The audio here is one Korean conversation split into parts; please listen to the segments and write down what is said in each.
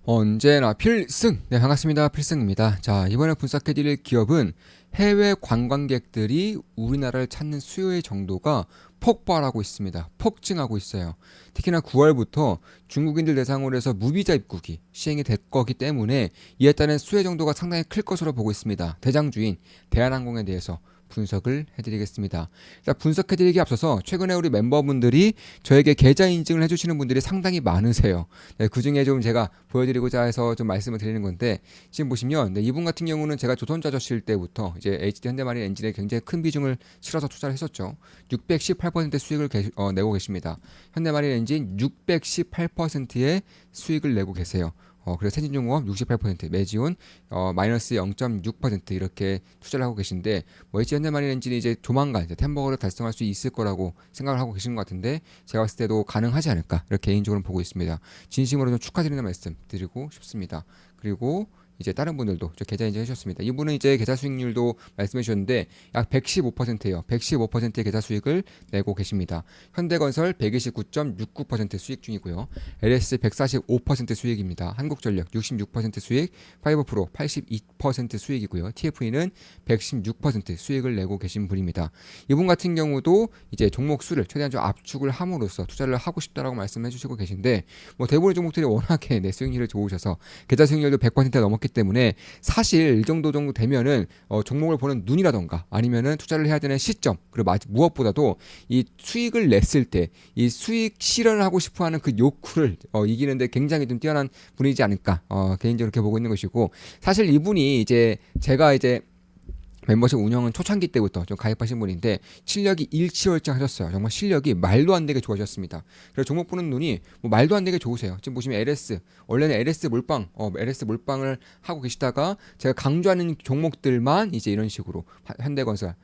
언제나 필승! 네, 반갑습니다. 필승입니다. 자, 이번에 분석해드릴 기업은 해외 관광객들이 우리나라를 찾는 수요의 정도가 폭발하고 있습니다. 폭증하고 있어요. 특히나 9월부터 중국인들 대상으로 해서 무비자 입국이 시행이 될 거기 때문에 이에 따른 수요 정도가 상당히 클 것으로 보고 있습니다. 대장주인 대한항공에 대해서 분석을 해드리겠습니다. 자, 분석해드리기 앞서서 최근에 우리 멤버분들이 저에게 계좌 인증을 해주시는 분들이 상당히 많으세요. 네, 그 중에 좀 제가 보여드리고자 해서 좀 말씀을 드리는 건데, 지금 보시면 네, 이분 같은 경우는 제가 조선자저실 때부터 이제 HD 현대마린 엔진에 굉장히 큰 비중을 실어서 투자를 했었죠. 618% 수익을 내고 계십니다. 현대마린 엔진 618%의 수익을 내고 계세요. 그래서 세진중공업 68%, 매지온 마이너스 0.6% 이렇게 투자를 하고 계신데, 뭐 HG 현대마린 엔진이 이제 조만간 이제 템버거를 달성할 수 있을 거라고 생각을 하고 계신 것 같은데, 제가 봤을 때도 가능하지 않을까 이렇게 개인적으로 보고 있습니다. 진심으로 좀 축하드리는 말씀 드리고 싶습니다. 그리고 이제 다른 분들도 계좌 인증 해주셨습니다. 이분은 이제 계좌 수익률도 말씀해 주셨는데 약 115%예요. 115%의 계좌 수익을 내고 계십니다. 현대건설 129.69% 수익 중이고요. LS 145% 수익입니다. 한국전력 66% 수익, 파이버프로 82% 수익이고요. TFE는 116% 수익을 내고 계신 분입니다. 이분 같은 경우도 이제 종목 수를 최대한 좀 압축을 함으로써 투자를 하고 싶다라고 말씀해 주시고 계신데, 뭐 대부분의 종목들이 워낙에 내 수익률이 좋으셔서 계좌 수익률도 100% 넘었기 때문에 사실 이 정도 되면은 종목을 보는 눈이라던가 아니면은 투자를 해야 되는 시점, 그리고 무엇보다도 이 수익을 냈을 때 이 수익 실현을 하고 싶어하는 그 욕구를 이기는데 굉장히 좀 뛰어난 분이지 않을까 개인적으로 이렇게 보고 있는 것이고, 사실 이분이 이제 제가 이제 멤버십 운영은 초창기 때부터 좀 가입하신 분인데 실력이 일치월장하셨어요. 정말 실력이 말도 안 되게 좋아졌습니다. 그래서 종목 보는 눈이 뭐 말도 안 되게 좋으세요. 지금 보시면 LS, 원래는 LS 몰빵, LS 몰빵을 하고 계시다가 제가 강조하는 종목들만 이제 이런 식으로 현대건설,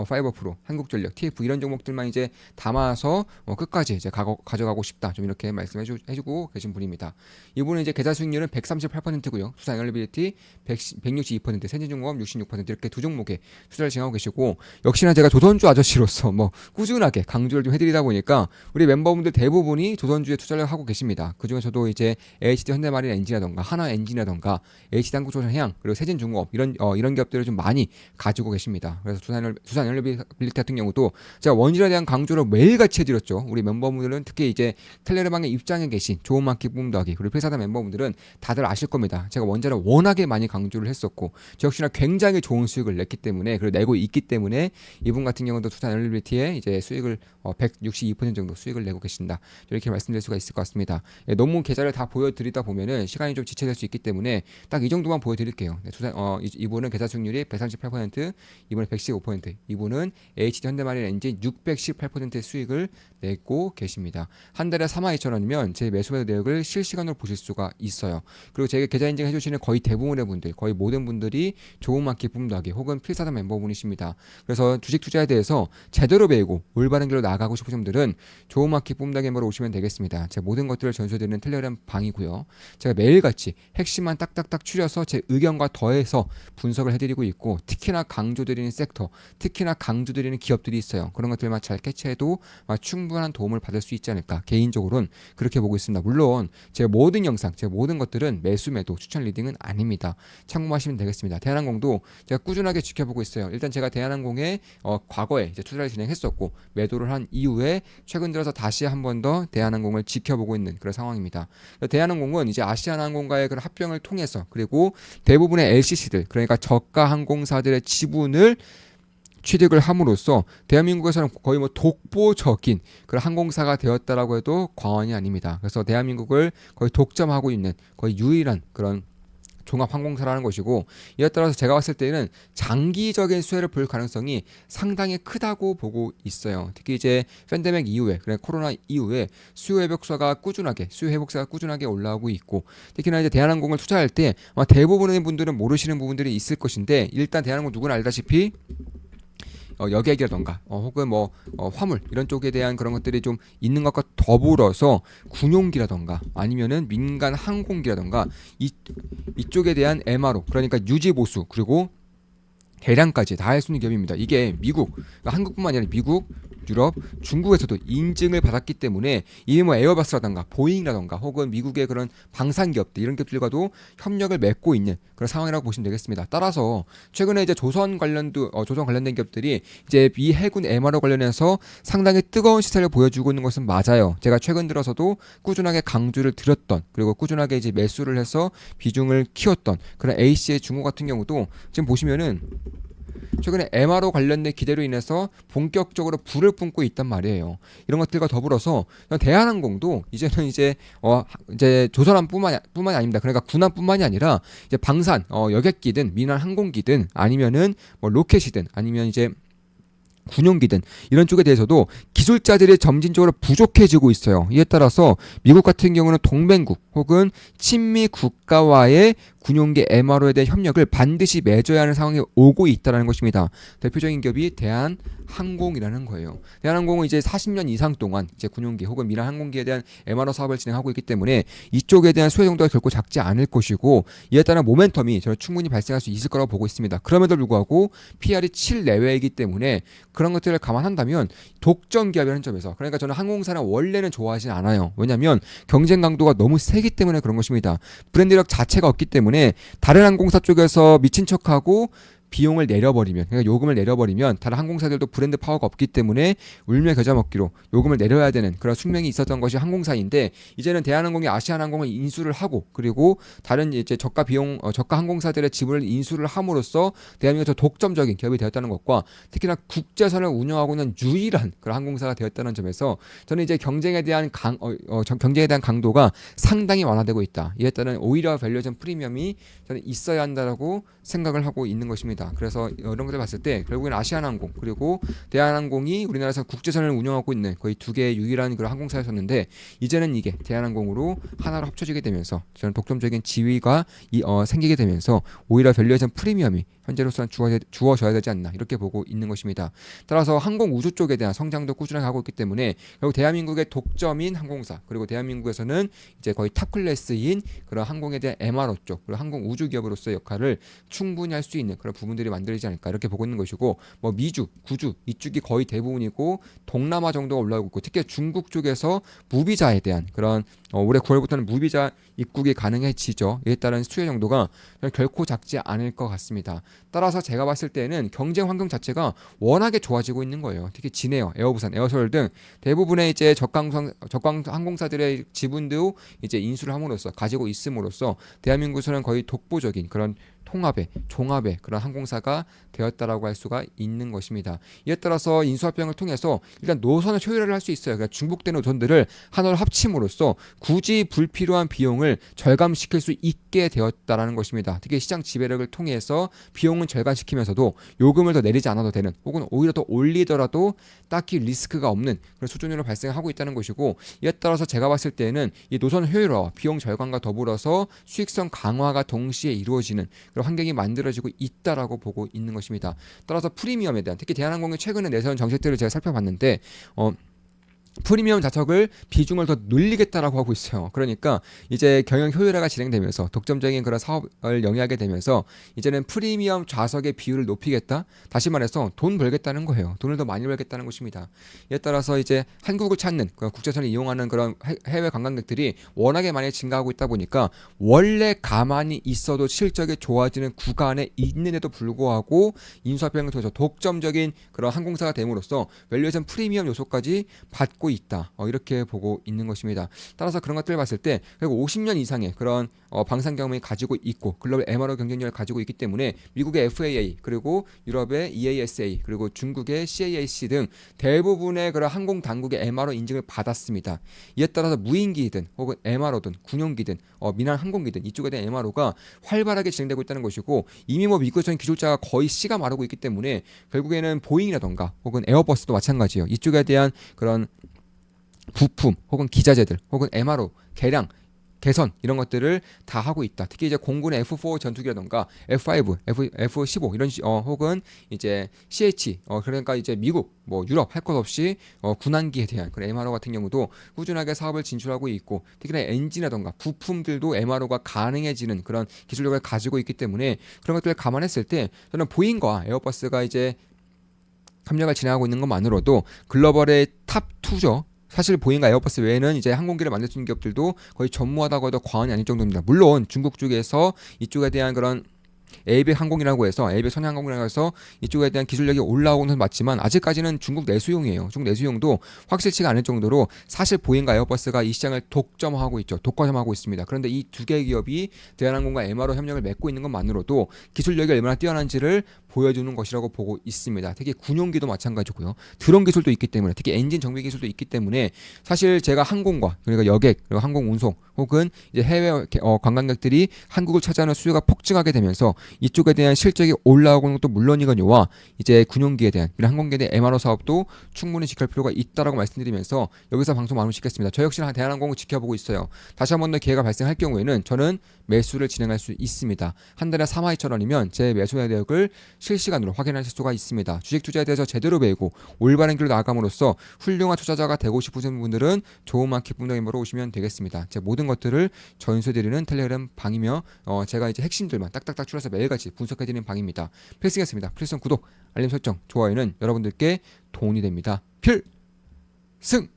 파이버 프로, 한국전력, TF 이런 종목들만 이제 담아서 끝까지 이제 가져가고 싶다. 좀 이렇게 말씀해주고 계신 분입니다. 이분은 이제 계좌 수익률은 138%고요. 투자 에너리빌리티 162%, 세진중공업 66% 이렇게 두 종목에 투자를 진행하고 계시고, 역시나 제가 조선주 아저씨로서 뭐 꾸준하게 강조를 좀 해드리다 보니까 우리 멤버분들 대부분이 조선주에 투자를 하고 계십니다. 그 중에서도 이제 HD 현대마린 엔진이라던가 하나 엔진이라던가 HD 한국조선해양 그리고 세진중공업 이런 기업들을 좀 많이 가지고 계십니다. 그래서 두산 에너비빌리티 같은 경우도 제가 원질에 대한 강조를 매일같이 해드렸죠. 우리 멤버분들은 특히 이제 텔레그램에 입장해 계신 좋은 마켓 뿜더하기 그리고 회사단 멤버분들은 다들 아실 겁니다. 제가 원자를 워낙에 많이 강조를 했었고, 저 역시나 굉장히 좋은 수익을 냈기 때문에, 그리고 내고 있기 때문에 이분 같은 경우도 투자 에너리빌리티에 이제 수익을 162% 정도 수익을 내고 계신다. 이렇게 말씀드릴 수가 있을 것 같습니다. 예, 너무 계좌를 다 보여드리다 보면은 시간이 좀 지체될 수 있기 때문에 딱 이 정도만 보여드릴게요. 네, 이분은 계좌 수익률이 138%, 이분은 115%, 이분은 HD 현대마린 엔진 618%의 수익을 내고 계십니다. 한 달에 42,000원이면 제 매수매도 내역을 실시간으로 보실 수가 있어요. 그리고 제가 계좌 인증 해주시는 거의 대부분의 분들, 거의 모든 분들이 좋은 마켓 뿜더하기 혹은 필사단 멤버분이십니다. 그래서 주식 투자에 대해서 제대로 배우고 올바른 길로 나아가고 싶으신 분들은 좋은 마켓 뿜더하기 멤버로 오시면 되겠습니다. 제 모든 것들을 전수해드리는 텔레그램 방이고요. 제가 매일같이 핵심만 딱딱딱 추려서 제 의견과 더해서 분석을 해드리고 있고, 특히나 강조드리는 섹터, 특히나 강조드리는 기업들이 있어요. 그런 것들만 잘 캐치해도 충분한 도움을 받을 수 있지 않을까, 개인적으로는 그렇게 보고 있습니다. 물론 제 모든 영상, 제 모든 것들은 매수 매도 추천 리딩은 아닙니다. 참고하시면 되겠습니다. 대한항공도 제가 꾸준하게 지켜보고 있어요. 일단 제가 대한항공에 과거에 이제 투자를 진행했었고 매도를 한 이후에 최근 들어서 다시 한 번 더 대한항공을 지켜보고 있는 그런 상황입니다. 대한항공은 이제 아시아나항공과의 그런 합병을 통해서, 그리고 대부분의 LCC들, 그러니까 저가 항공사들의 지분을 취득을 함으로써 대한민국에서는 거의 뭐 독보적인 그런 항공사가 되었다라고 해도 과언이 아닙니다. 그래서 대한민국을 거의 독점하고 있는 거의 유일한 그런 종합항공사라는 것이고, 이에 따라서 제가 봤을 때는 장기적인 수혜를 볼 가능성이 상당히 크다고 보고 있어요. 특히 이제 팬데믹 이후에, 그래 코로나 이후에 수요 회복세가 꾸준하게 올라오고 있고, 특히나 이제 대한항공을 투자할 때 아마 대부분의 분들은 모르시는 부분들이 있을 것인데, 일단 대한항공 누구나 알다시피 여객이라던가 혹은 뭐 화물 이런 쪽에 대한 그런 것들이 좀 있는 것과 더불어서 군용기라던가 아니면은 민간 항공기라던가 이쪽에 대한 MRO, 그러니까 유지 보수 그리고 개량까지 다 할 수 있는 기업입니다. 이게 미국, 그러니까 한국뿐만 아니라 미국, 유럽, 중국에서도 인증을 받았기 때문에 이미 뭐 에어버스라던가 보잉이라던가 혹은 미국의 그런 방산 기업들 이런 기업들과도 협력을 맺고 있는 그런 상황이라고 보시면 되겠습니다. 따라서 최근에 이제 조선 관련된 기업들이 이제 미 해군 MRO 관련해서 상당히 뜨거운 시세를 보여주고 있는 것은 맞아요. 제가 최근 들어서도 꾸준하게 강조를 드렸던 그리고 꾸준하게 이제 매수를 해서 비중을 키웠던 그런 AC의 중국 같은 경우도 지금 보시면은 최근에 MRO 관련된 기대로 인해서 본격적으로 불을 뿜고 있단 말이에요. 이런 것들과 더불어서 대한항공도 이제는 이제 조선함뿐만이 아닙니다. 그러니까 군함뿐만이 아니라 이제 방산 여객기든 민한 항공기든 아니면은 뭐 로켓이든 아니면 이제 군용기든 이런 쪽에 대해서도 기술자들이 점진적으로 부족해지고 있어요. 이에 따라서 미국 같은 경우는 동맹국 혹은 친미 국가와의 군용기 MRO에 대한 협력을 반드시 맺어야 하는 상황이 오고 있다는 것입니다. 대표적인 기업이 대한항공이라는 거예요. 대한항공은 이제 40년 이상 동안 이제 군용기 혹은 민한 항공기에 대한 MRO 사업을 진행하고 있기 때문에 이쪽에 대한 수혜 정도가 결코 작지 않을 것이고 이에 따른 모멘텀이 저는 충분히 발생할 수 있을 거라고 보고 있습니다. 그럼에도 불구하고 PR이 7 내외이기 때문에 그런 것들을 감안한다면 독점 기업이라는 점에서 그러니까 저는 항공사는 원래는 좋아하진 않아요. 왜냐하면 경쟁 강도가 너무 세기 때문에 그런 것입니다. 브랜드력 자체가 없기 때문에 다른 항공사 쪽에서 미친 척하고 비용을 내려버리면 그러니까 요금을 내려버리면 다른 항공사들도 브랜드 파워가 없기 때문에 울며 겨자 먹기로 요금을 내려야 되는 그런 숙명이 있었던 것이 항공사인데 이제는 대한항공이 아시아나항공을 인수를 하고 그리고 다른 이제 저가 항공사들의 지분을 인수를 함으로써 대한민국에서 독점적인 기업이 되었다는 것과 특히나 국제선을 운영하고 있는 유일한 그런 항공사가 되었다는 점에서 저는 이제 경쟁에 대한 강도가 상당히 완화되고 있다. 이에 따른 오히려 밸류에이션 프리미엄이 저는 있어야 한다라고 생각을 하고 있는 것입니다. 그래서 이런 것들 봤을 때 결국에는 아시아나항공 그리고 대한항공이 우리나라에서 국제선을 운영하고 있는 거의 두 개의 유일한 그런 항공사였었는데 이제는 이게 대한항공으로 하나로 합쳐지게 되면서 저는 독점적인 지위가 생기게 되면서 오히려 밸류에이션 프리미엄이 현재로서는 주어져야 되지 않나 이렇게 보고 있는 것입니다. 따라서 항공 우주 쪽에 대한 성장도 꾸준하게 하고 있기 때문에 결국 대한민국의 독점인 항공사 그리고 대한민국에서는 이제 거의 탑 클래스인 그런 항공에 대한 MRO 쪽 그리고 항공 우주 기업으로서의 역할을 충분히 할 수 있는 그런 부분들이 만들어지지 않을까 이렇게 보고 있는 것이고 뭐 미주, 구주 이쪽이 거의 대부분이고 동남아 정도가 올라오고 있고 특히 중국 쪽에서 무비자에 대한 그런 올해 9월부터는 무비자 입국이 가능해지죠. 이에 따른 수혜 정도가 결코 작지 않을 것 같습니다. 따라서 제가 봤을 때는 경쟁 환경 자체가 워낙에 좋아지고 있는 거예요. 특히 진에어, 에어부산, 에어서울 등 대부분의 이제 저가 항공사들의 지분도 이제 인수를 함으로써 가지고 있음으로써 대한민국에서는 거의 독보적인 그런 종합의 그런 항공사가 되었다라고 할 수가 있는 것입니다. 이에 따라서 인수합병을 통해서 일단 노선을 효율화를 할 수 있어요. 그러니까 중복된 노선들을 하나로 합침으로써 굳이 불필요한 비용을 절감시킬 수 있게 되었다라는 것입니다. 특히 시장 지배력을 통해서 비용은 절감시키면서도 요금을 더 내리지 않아도 되는 혹은 오히려 더 올리더라도 딱히 리스크가 없는 그런 수준으로 발생하고 있다는 것이고 이에 따라서 제가 봤을 때는 이 노선 효율화, 비용 절감과 더불어서 수익성 강화가 동시에 이루어지는 그런 환경이 만들어지고 있다라고 보고 있는 것입니다. 따라서 프리미엄에 대한 특히 대한항공이 최근에 내세운 정책들을 제가 살펴봤는데 프리미엄 좌석을 비중을 더 늘리겠다라고 하고 있어요. 그러니까 이제 경영 효율화가 진행되면서 독점적인 그런 사업을 영위하게 되면서 이제는 프리미엄 좌석의 비율을 높이겠다. 다시 말해서 돈 벌겠다는 거예요. 돈을 더 많이 벌겠다는 것입니다. 이에 따라서 이제 한국을 찾는 국제선을 이용하는 그런 해외 관광객들이 워낙에 많이 증가하고 있다 보니까 원래 가만히 있어도 실적이 좋아지는 구간에 있는데도 불구하고 인수합병을 통해서 독점적인 그런 항공사가 됨으로써 밸류에이션 프리미엄 요소까지 받고 있다. 이렇게 보고 있는 것입니다. 따라서 그런 것들을 봤을 때 결국 50년 이상의 그런 방산 경험을 가지고 있고 글로벌 MRO 경쟁력을 가지고 있기 때문에 미국의 FAA 그리고 유럽의 EASA 그리고 중국의 CAAC 등 대부분의 그런 항공 당국의 MRO 인증을 받았습니다. 이에 따라서 무인기든 혹은 MRO든 군용기든 민한 항공기든 이쪽에 대한 MRO가 활발하게 진행되고 있다는 것이고 이미 뭐 미국에서는 기술자가 거의 씨가 마르고 있기 때문에 결국에는 보잉이라던가 혹은 에어버스도 마찬가지예요. 이쪽에 대한 그런 부품 혹은 기자재들 혹은 MRO 개량 개선 이런 것들을 다 하고 있다. 특히 이제 공군의 F4 전투기라던가 F5, F15 이런 혹은 이제 CH 그러니까 이제 미국 뭐 유럽 할 것 없이 군함기에 대한 그런 MRO 같은 경우도 꾸준하게 사업을 진출하고 있고 특히나 엔진이라던가 부품들도 MRO가 가능해지는 그런 기술력을 가지고 있기 때문에 그런 것들을 감안했을 때 저는 보잉과 에어버스가 이제 협력을 진행하고 있는 것만으로도 글로벌의 탑 2죠. 사실 보잉과 에어버스 외에는 이제 항공기를 만들 수 있는 기업들도 거의 전무하다고 해도 과언이 아닐 정도입니다. 물론 중국 쪽에서 이쪽에 대한 그런 에이백 항공이라고 해서 에이백 선양항공이라고 해서 이쪽에 대한 기술력이 올라오는 건 맞지만 아직까지는 중국 내수용이에요. 중국 내수용도 확실치가 않을 정도로 사실 보잉과 에어버스가 이 시장을 독점하고 있죠. 독과점하고 있습니다. 그런데 이 두 개의 기업이 대한항공과 MRO 협력을 맺고 있는 것만으로도 기술력이 얼마나 뛰어난지를 보여주는 것이라고 보고 있습니다. 특히 군용기도 마찬가지고요. 드론 기술도 있기 때문에 특히 엔진 정비 기술도 있기 때문에 사실 제가 항공과 그러니까 여객 그리고 항공 운송 혹은 이제 해외 관광객들이 한국을 찾아오는 수요가 폭증하게 되면서 이쪽에 대한 실적이 올라오는 것도 물론이거니와 이제 군용기에 대한 이런 항공기에 대한 MRO 사업도 충분히 지킬 필요가 있다라고 말씀드리면서 여기서 방송 마무리 짓겠습니다. 저 역시나 대한항공을 지켜보고 있어요. 다시 한 번 더 기회가 발생할 경우에는 저는 매수를 진행할 수 있습니다. 한 달에 4만 2천 원이면 제 매수 내역을 실시간으로 확인하실 수가 있습니다. 주식 투자에 대해서 제대로 배우고 올바른 길로 나아감으로써 훌륭한 투자자가 되고 싶으신 분들은 좋은 마켓 분석인으로 오시면 되겠습니다. 제 모든 것들을 전수드리는 텔레그램 방이며 제가 이제 핵심들만 딱딱딱 추려서 매일같이 분석해드리는 방입니다. 필승이었습니다. 필승 구독, 알림 설정, 좋아요는 여러분들께 도움이 됩니다. 필승!